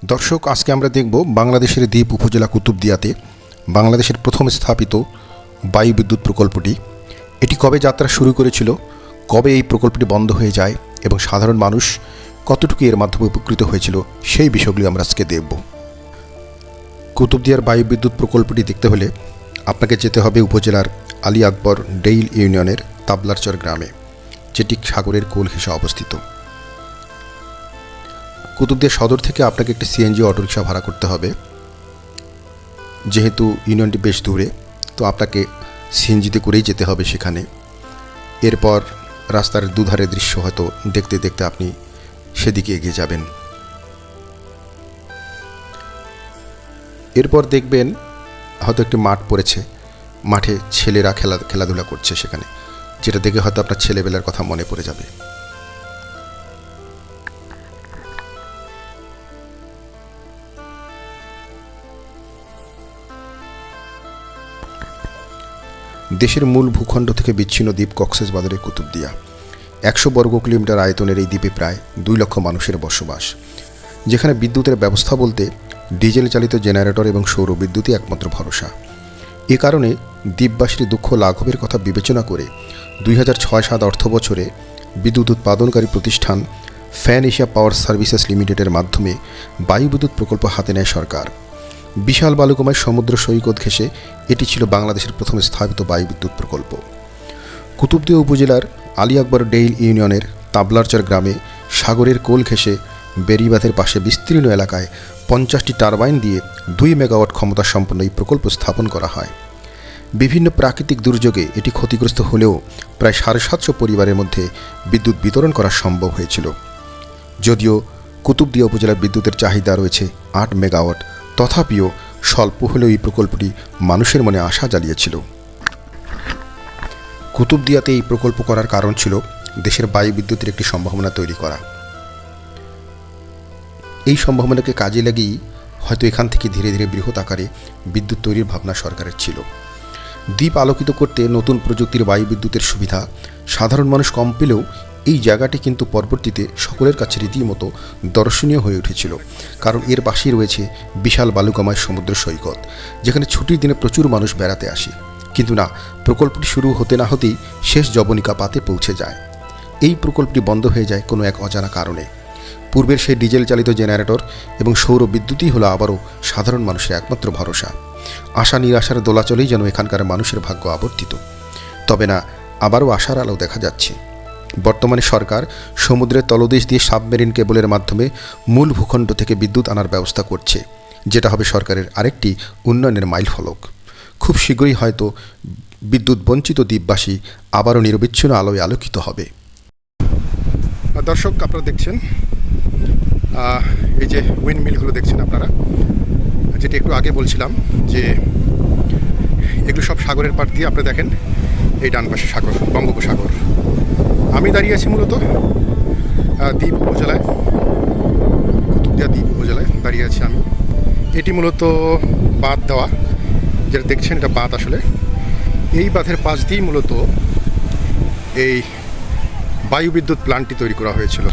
দর্শক, আজকে আমরা দেখব বাংলাদেশের দ্বীপ উপজেলা কুতুবদিয়াতে বাংলাদেশের প্রথম স্থাপিত বায়ু বিদ্যুৎ প্রকল্পটি। এটি কবে যাত্রা শুরু করেছিল, কবে এই প্রকল্পটি বন্ধ হয়ে যায় এবং সাধারণ মানুষ কতটুকু এর মাধ্যমে উপকৃত হয়েছিল, সেই বিষয়গুলি আমরা আজকে দেখব। কুতুবদিয়ার বায়ু বিদ্যুৎ প্রকল্পটি দেখতে হলে আপনাকে যেতে হবে উপজেলার আলী আকবর ডেইল ইউনিয়নের তাবলারচর গ্রামে, যেটি সাগরের কোল ঘেঁষে অবস্থিত। কুতুবদিয়া সদর থেকে আপনাকে একটি সিএনজি অটোরিকশা ভাড়া করতে হবে। যেহেতু ইউনিয়নটি বেশ দূরে, তো আপনাকে সিএনজিতে করেই যেতে হবে সেখানে। এরপর রাস্তার দুধারের দৃশ্য হয়তো দেখতে দেখতে আপনি সেদিকে এগিয়ে যাবেন। এরপর দেখবেন হয়তো একটি মাঠ পড়েছে, মাঠে ছেলেরা খেলাধুলা করছে সেখানে, যেটা দেখে হয়তো আপনার ছেলেবেলার কথা মনে পড়ে যাবে। দেশের মূল ভূখণ্ড থেকে বিচ্ছিন্ন দ্বীপ কক্সবাজারের কুতুবদিয়া। 100 বর্গ কিলোমিটার আয়তনের এই দ্বীপে প্রায় 2 লক্ষ মানুষের বসবাস, যেখানে বিদ্যুতের ব্যবস্থা বলতে ডিজেল চালিত জেনারেটর এবং সৌর বিদ্যুৎই একমাত্র ভরসা। এ কারণে দ্বীপবাসীর দুঃখ লাঘবের কথা বিবেচনা করে 2006-07 অর্থ বছরে বিদ্যুৎ উৎপাদনকারী প্রতিষ্ঠান ফ্যান এশিয়া পাওয়ার সার্ভিসেস লিমিটেডের মাধ্যমে বায়ু বিদ্যুৎ প্রকল্প হাতে নেয় সরকার। বিশাল বালুকাময় সমুদ্র সৈকত ঘেঁষে এটি ছিল বাংলাদেশের প্রথম স্থাপিত বায়ু বিদ্যুৎ প্রকল্প। কুতুবদিয়া উপজেলার আলী আকবর ডেইল ইউনিয়নের তাবলারচর গ্রামে সাগরের কোল ঘেঁষে বেড়িবাঁধের পাশে বিস্তীর্ণ এলাকায় 50টি টারবাইন দিয়ে 2 মেগাওয়াট ক্ষমতা সম্পন্ন এই প্রকল্প স্থাপন করা হয়। বিভিন্ন প্রাকৃতিক দুর্যোগে এটি ক্ষতিগ্রস্ত হলেও প্রায় 750 পরিবারের মধ্যে বিদ্যুৎ বিতরণ করা সম্ভব হয়েছিল। যদিও কুতুবদিয়া উপজেলার বিদ্যুতের চাহিদা রয়েছে 8 মেগাওয়াট, তথাপিও স্বল্প হলেও এই প্রকল্পটি মানুষের মনে আশা জ্বালিয়েছিল। কুতুবদিয়াতে এই প্রকল্প করার কারণ ছিল দেশের বায়ু বিদ্যুতের একটি সম্ভাবনা তৈরি করা। এই সম্ভাবনাকে কাজে লাগিয়েই হয়তো এখান থেকে ধীরে ধীরে বৃহৎ আকারে বিদ্যুৎ তৈরির ভাবনা সরকারের ছিল। দ্বীপ আলোকিত করতে নতুন প্রযুক্তির বায়ু বিদ্যুতের সুবিধা সাধারণ মানুষ কম পেলেও এই জায়গাটি কিন্তু পরবর্তীতে সকলের কাছে রীতিমতো দর্শনীয় হয়ে উঠেছিল, কারণ এর পাশেই রয়েছে বিশাল বালুকাময় সমুদ্র সৈকত, যেখানে ছুটির দিনে প্রচুর মানুষ বেড়াতে আসে। কিন্তু না, প্রকল্পটি শুরু হতে না হতেই শেষ জবনিকা পাতে পৌঁছে যায়। এই প্রকল্পটি বন্ধ হয়ে যায় কোনো এক অজানা কারণে। পূর্বের সেই ডিজেল চালিত জেনারেটর এবং সৌর বিদ্যুৎই হলো আবারও সাধারণ মানুষের একমাত্র ভরসা। আশা নিরাশার দোলাচলেই যেন এখানকার মানুষের ভাগ্য আবর্তিত। তবে না, আবারও আশার আলো দেখা যাচ্ছে। বর্তমানে সরকার সমুদ্রের তলদেশ দিয়ে সাবমেরিন কেবলের মাধ্যমে মূল ভূখণ্ড থেকে বিদ্যুৎ আনার ব্যবস্থা করছে, যেটা হবে সরকারের আরেকটি উন্নয়নের মাইলফলক। খুব শীঘ্রই হয়তো বিদ্যুৎ বঞ্চিত দ্বীপবাসী আবারও নিরবিচ্ছিন্ন আলোয় আলোকিত হবে। দর্শক, আপনারা দেখছেন এই যে উইন্ড মিলগুলো দেখছেন আপনারা, যেটা একটু আগে বলছিলাম যে এগুলো সব সাগরের পাড় দিয়ে। আপনারা দেখেন এই ডান পাশে সাগর, বঙ্গোপসাগর। আমি দাঁড়িয়ে আছি মূলত দ্বীপ উপজেলায়, কুতুবদিয়া দ্বীপ উপজেলায় দাঁড়িয়ে আছি আমি। এটি মূলত বাঁধ দেওয়া, যেটা দেখছেন এটা বাঁধ। আসলে এই বাঁধের পাশ দিয়েই মূলত এই বায়ু বিদ্যুৎ প্ল্যান্টটি তৈরি করা হয়েছিল।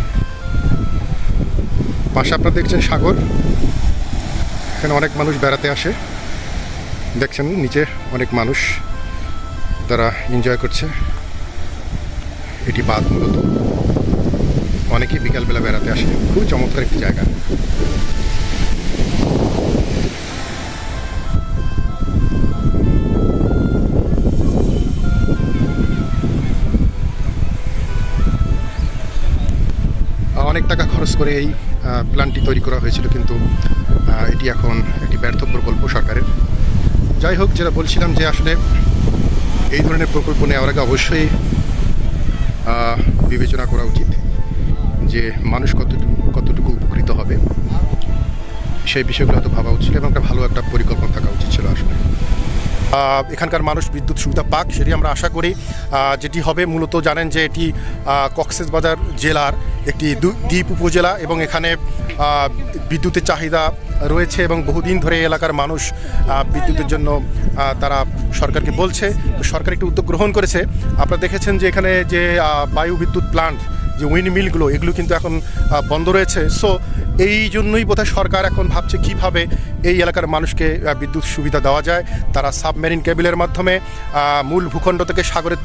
পাশে আপনারা দেখছেন সাগর, এখানে অনেক মানুষ বেড়াতে আসে। দেখছেন নিচে অনেক মানুষ তারা এনজয় করছে। এটি বাঁধ মূলত, অনেকেই বিকালবেলা বেড়াতে আসে। খুবই চমৎকার একটি জায়গা। অনেক টাকা খরচ করে এই প্ল্যান্টটি তৈরি করা হয়েছিল, কিন্তু এটি এখন একটি ব্যর্থ প্রকল্প সরকারের। যাই হোক, যেটা বলছিলাম যে আসলে এই ধরনের প্রকল্প নেওয়ার আগে অবশ্যই বিবেচনা করা উচিত যে মানুষ কতটুকু উপকৃত হবে, সেই বিষয়গুলো হয়তো ভাবা উচিত এবং একটা ভালো একটা পরিকল্পনা থাকা উচিত ছিল। আসলে এখানকার মানুষ বিদ্যুৎ সুবিধা পাক, সেটি আমরা আশা করি। যেটি হবে মূলত জানেন যে এটি কক্সবাজার জেলার একটি দ্বীপ উপজেলা এবং এখানে বিদ্যুতের চাহিদা রয়েছে এবং বহুদিন ধরে এলাকার মানুষ বিদ্যুতের জন্য তারা সরকারকে বলছে। তো সরকার একটি উদ্যোগ গ্রহণ করেছে। আপনারা দেখেছেন যে এখানে যে বায়ু বিদ্যুৎ প্লান্ট, যে উইন্ড মিলগুলো, এগুলো কিন্তু এখন বন্ধ রয়েছে। সো এই জন্যই বোধহয় সরকার এখন ভাবছে কীভাবে এই এলাকার মানুষকে বিদ্যুৎ সুবিধা দেওয়া যায়। তারা সাবমেরিন কেবলের মাধ্যমে মূল ভূখণ্ড থেকে সাগরের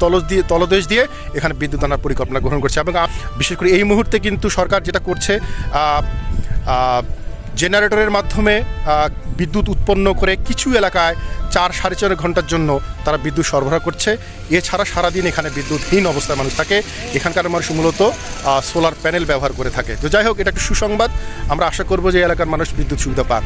তলদেশ দিয়ে এখানে বিদ্যুৎ আনার পরিকল্পনা গ্রহণ করছে। এবং বিশেষ করে এই মুহূর্তে কিন্তু সরকার যেটা করছে, জেনারেটরের মাধ্যমে বিদ্যুৎ উৎপন্ন করে কিছু এলাকায় 4-4.5 ঘন্টার জন্য তারা বিদ্যুৎ সরবরাহ করছে। এছাড়া সারাদিন এখানে বিদ্যুৎহীন অবস্থায় মানুষ থাকে। এখানকার মানুষ মূলত সোলার প্যানেল ব্যবহার করে থাকে। তো যাই হোক, এটা একটা সুসংবাদ। আমরা আশা করব যে এলাকার মানুষ বিদ্যুৎ সুবিধা পাক।